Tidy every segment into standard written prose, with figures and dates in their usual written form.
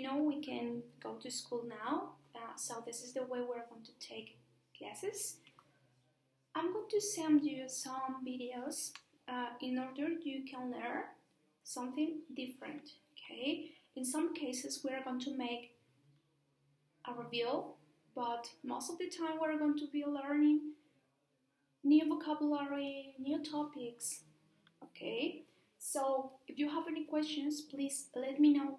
know we can go to school now, so this is the way we're going to take classes. I'm going to send you some videos in order you can learn something different, okay? In some cases, we're going to make a review, but most of the time we're going to be learning new vocabulary, new topics, okay? So if you have any questions, please let me know.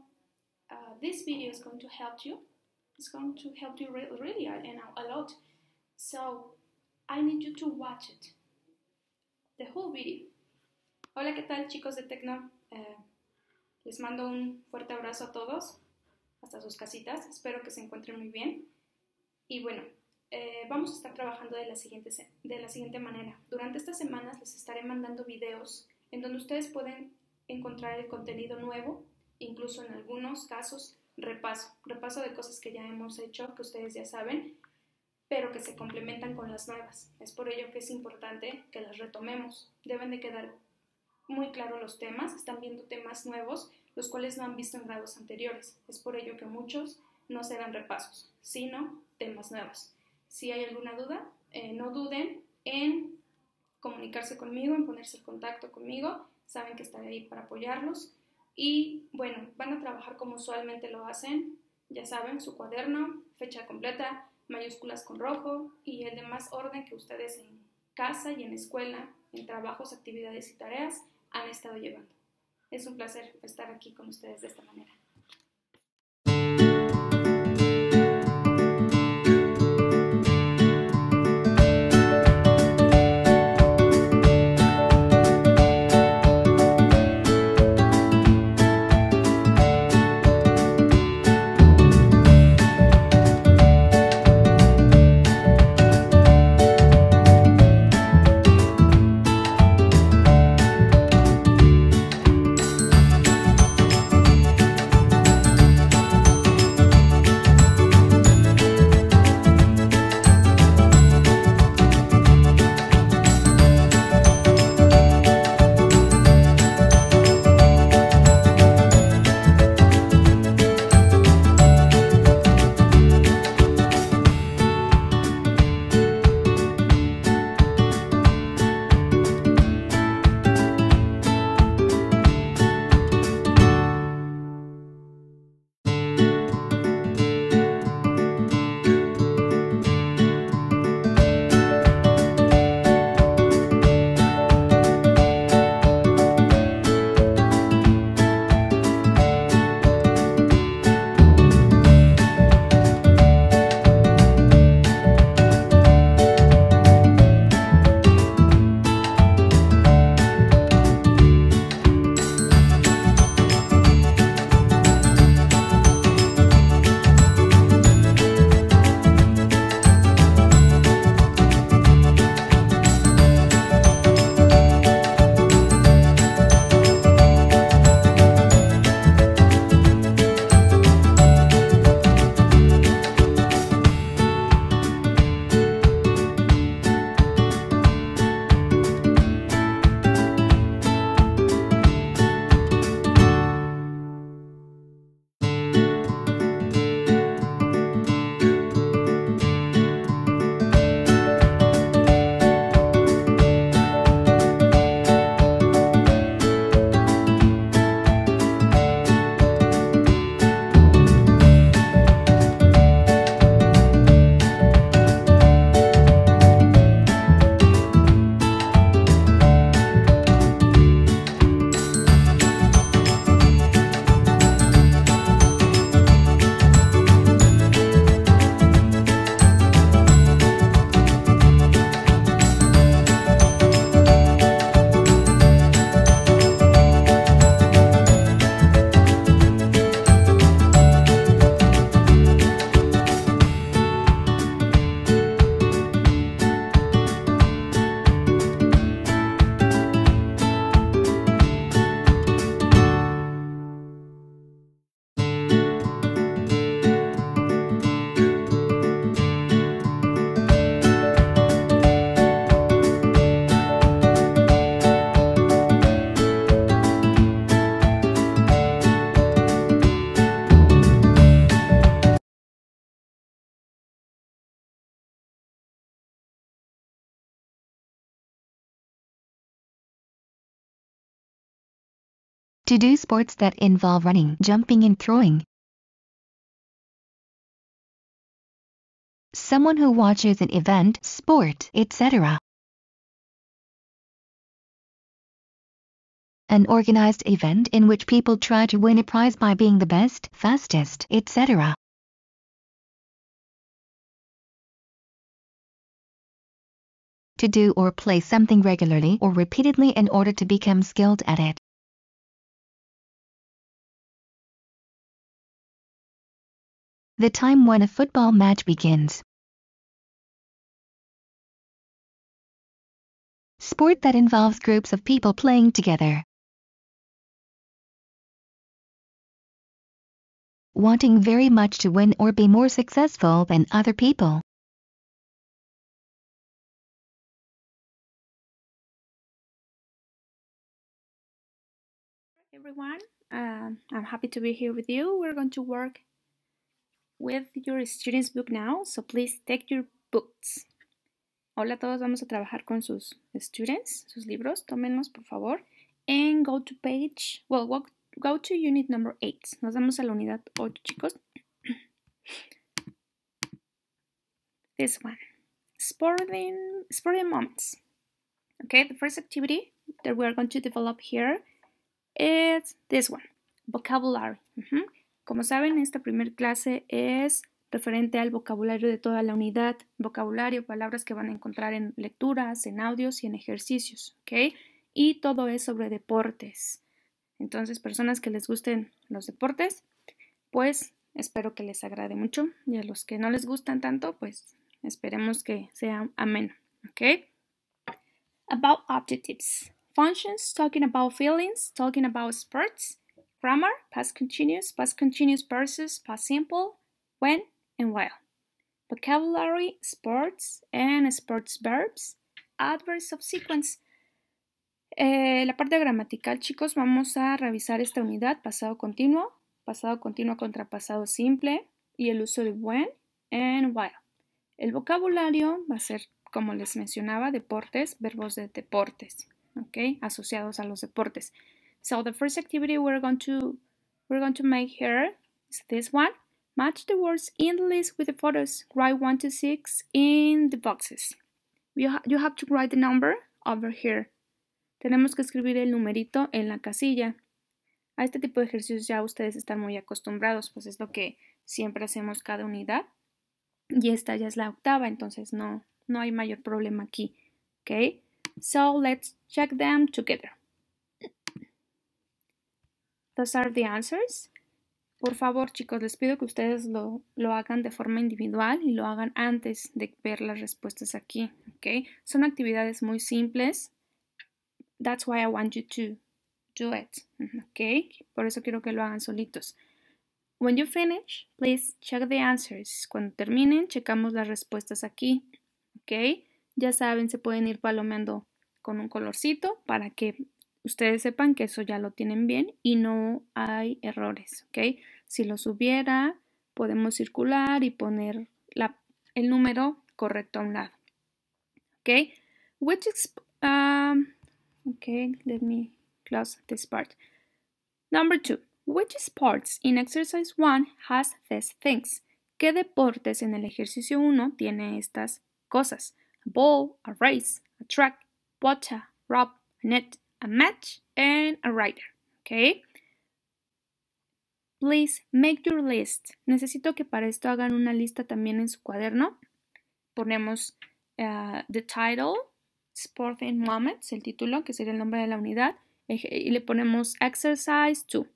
This video is going to help you. It's going to help you really a lot. So I need you to watch it, the whole video. Hola, ¿qué tal, chicos de Tecno? Les mando un fuerte abrazo a todos, hasta sus casitas. Espero que se encuentren muy bien. Y bueno, vamos a estar trabajando de la siguiente manera. Durante estas semanas les estaré mandando videos en donde ustedes pueden encontrar el contenido nuevo, incluso en algunos casos repaso de cosas que ya hemos hecho, que ustedes ya saben, pero que se complementan con las nuevas. Es por ello que es importante que las retomemos. Deben de quedar muy claros los temas. Están viendo temas nuevos, los cuales no han visto en grados anteriores. Es por ello que muchos no se dan repasos, sino temas nuevos. Si hay alguna duda, no duden en comunicarse conmigo, en ponerse en contacto conmigo. Saben que estaré ahí para apoyarlos. Y bueno, van a trabajar como usualmente lo hacen. Ya saben, su cuaderno, fecha completa, mayúsculas con rojo y el demás orden que ustedes en casa y en escuela, en trabajos, actividades y tareas han estado llevando. Es un placer estar aquí con ustedes de esta manera. To do sports that involve running, jumping and throwing. Someone who watches an event, sport, etc. An organized event in which people try to win a prize by being the best, fastest, etc. To do or play something regularly or repeatedly in order to become skilled at it. The time when a football match begins. Sport that involves groups of people playing together. Wanting very much to win or be more successful than other people. Everyone, I'm happy to be here with you. We're going to work with your students book now, so please take your books. Hola a todos, vamos a trabajar con sus students, sus libros, tómenlos por favor. And go to page, go to unit number 8. Nos vamos a la unidad 8, chicos. This one, sporting moments. Okay, the first activity that we are going to develop here is this one, vocabulary. Como saben, esta primera clase es referente al vocabulario de toda la unidad, vocabulario, palabras que van a encontrar en lecturas, en audios y en ejercicios, ¿ok? Y todo es sobre deportes. Entonces, personas que les gusten los deportes, pues espero que les agrade mucho. Y a los que no les gustan tanto, pues esperemos que sea ameno, ¿ok? About adjectives. Functions, talking about feelings, talking about sports. Grammar, past continuous versus past simple, when and while. Vocabulary, sports and sports verbs. Adverbs of sequence. La parte gramatical, chicos, vamos a revisar esta unidad, pasado continuo contra pasado simple y el uso de when and while. El vocabulario va a ser, como les mencionaba, deportes, verbos de deportes, ¿ok? Asociados a los deportes. So the first activity we're going to make here is this one. Match the words in the list with the photos. Write 1 to 6 in the boxes. You have to write the number over here. Tenemos que escribir el numerito en la casilla. A este tipo de ejercicios ya ustedes están muy acostumbrados, pues es lo que siempre hacemos cada unidad. Y esta ya es la octava, entonces no hay mayor problema aquí. Okay, so let's check them together. Those are the answers. Por favor, chicos, les pido que ustedes lo hagan de forma individual y lo hagan antes de ver las respuestas aquí. Okay, son actividades muy simples. That's why I want you to do it. Okay, por eso quiero que lo hagan solitos. When you finish, please check the answers. Cuando terminen, checamos las respuestas aquí. ¿Ok? Ya saben, se pueden ir palomeando con un colorcito para que ustedes sepan que eso ya lo tienen bien y no hay errores. ¿Ok? Si los hubiera, podemos circular y poner el número correcto a un lado. ¿Ok? Okay, let me close this part. Number 2. Which sports in exercise 1 has these things? ¿Qué deportes en el ejercicio 1 tiene estas cosas? A ball, a race, a track, boccia, rope, a net, a match, and a rider. Okay? Please make your list. Necesito que para esto hagan una lista también en su cuaderno. Ponemos the title, Sporting Moments, el título, que sería el nombre de la unidad, y le ponemos exercise 2.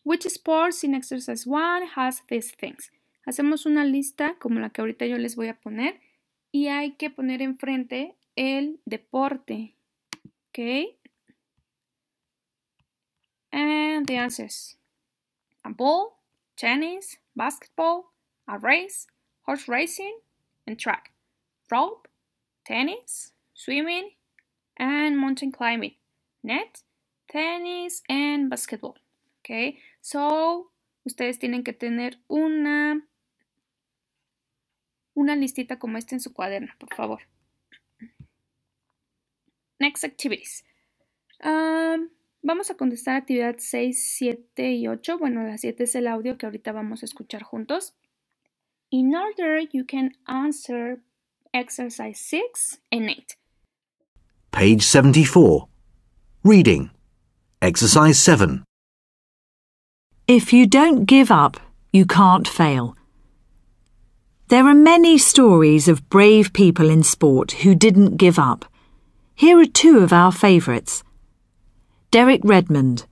Which sports in exercise 1 has these things? Hacemos una lista como la que ahorita yo les voy a poner y hay que poner enfrente el deporte. Okay. And the answers. A ball, tennis, basketball, a race, horse racing, and track. Rope, tennis, swimming, and mountain climbing. Net, tennis, and basketball. Okay, so ustedes tienen que tener una listita como esta en su cuaderno, por favor. Next activities. Vamos a contestar actividad 6, 7 y 8. Bueno, la 7 es el audio que ahorita vamos a escuchar juntos. In order, you can answer exercise 6 and 8. Page 74. Reading. Exercise 7. If you don't give up, you can't fail. There are many stories of brave people in sport who didn't give up. Here are two of our favourites. Derek Redmond.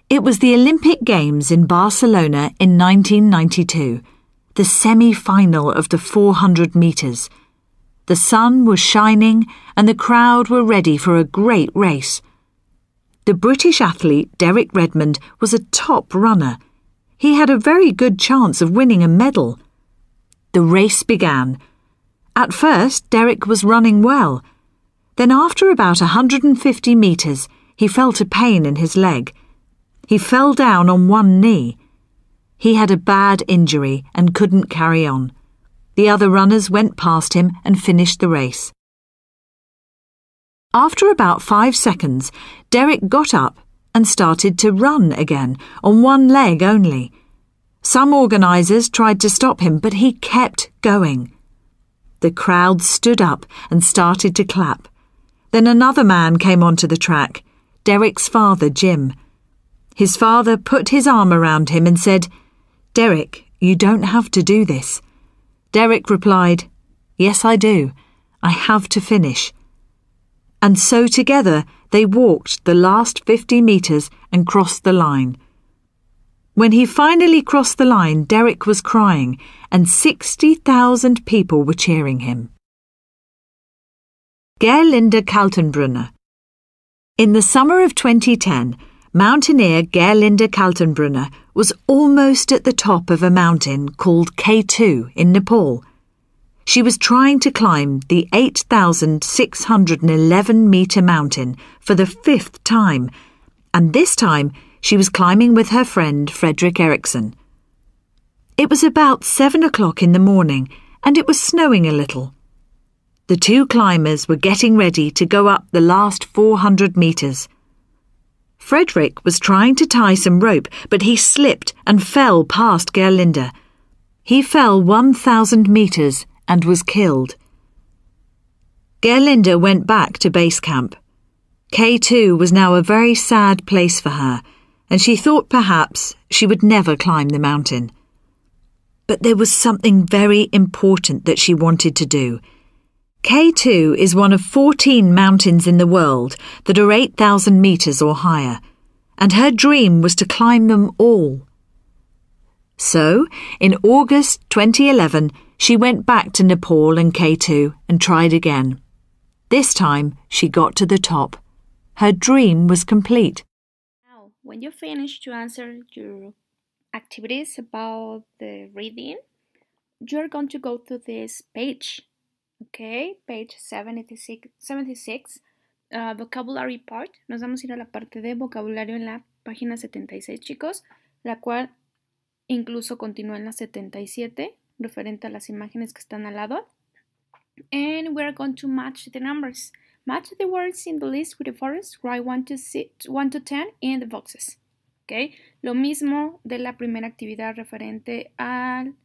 It was the Olympic Games in Barcelona in 1992, the semi-final of the 400 metres. The sun was shining and the crowd were ready for a great race. The British athlete Derek Redmond was a top runner. He had a very good chance of winning a medal. The race began. At first, Derek was running well. Then after about 150 metres, he felt a pain in his leg. He fell down on one knee. He had a bad injury and couldn't carry on. The other runners went past him and finished the race. After about 5 seconds, Derek got up and started to run again on one leg only. Some organisers tried to stop him, but he kept going. The crowd stood up and started to clap. Then another man came onto the track, Derek's father, Jim. His father put his arm around him and said, "Derek, you don't have to do this." Derek replied, "Yes, I do. I have to finish." And so together they walked the last 50 metres and crossed the line. When he finally crossed the line, Derek was crying and 60,000 people were cheering him. Gerlinde Kaltenbrunner. In the summer of 2010, mountaineer Gerlinde Kaltenbrunner was almost at the top of a mountain called K2 in Nepal. She was trying to climb the 8,611-metre mountain for the 5th time, and this time she was climbing with her friend Fredrik Eriksson. It was about 7 o'clock in the morning, and it was snowing a little. The two climbers were getting ready to go up the last 400 metres. Fredrik was trying to tie some rope, but he slipped and fell past Gerlinde. He fell 1,000 metres and was killed. Gerlinde went back to base camp. K2 was now a very sad place for her, and she thought perhaps she would never climb the mountain. But there was something very important that she wanted to do. K2 is one of 14 mountains in the world that are 8,000 metres or higher, and her dream was to climb them all. So, in August 2011, she went back to Nepal and K2 and tried again. This time, she got to the top. Her dream was complete. Now, when you finish to answer your activities about the reading, you're going to go to this page. Okay, page 76, vocabulary part. Nos vamos a ir a la parte de vocabulario en la página 76, chicos, la cual incluso continúa en la 77, referente a las imágenes que están al lado. And we're going to match the numbers. Match the words in the list with the forest. Write 1 to 10 in the boxes. Okay, lo mismo de la primera actividad referente al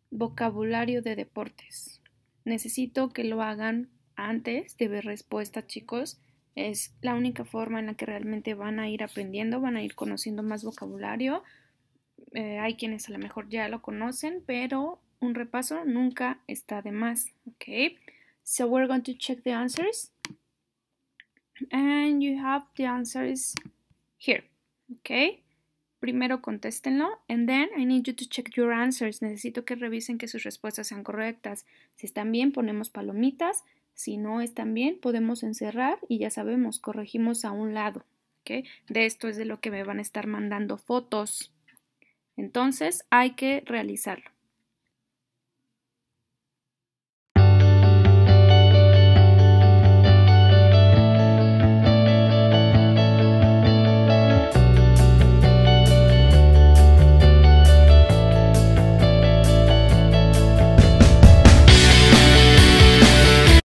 vocabulario de deportes. Necesito que lo hagan antes de ver respuestas, chicos. Es la única forma en la que realmente van a ir aprendiendo, van a ir conociendo más vocabulario. Hay quienes a lo mejor ya lo conocen, pero un repaso nunca está de más. Okay, so we're going to check the answers. And you have the answers here. Okay. Primero contéstenlo, and then I need you to check your answers. Necesito que revisen que sus respuestas sean correctas. Si están bien, ponemos palomitas. Si no están bien, podemos encerrar y ya sabemos, corregimos a un lado. ¿Okay? De esto es de lo que me van a estar mandando fotos. Entonces, hay que realizarlo.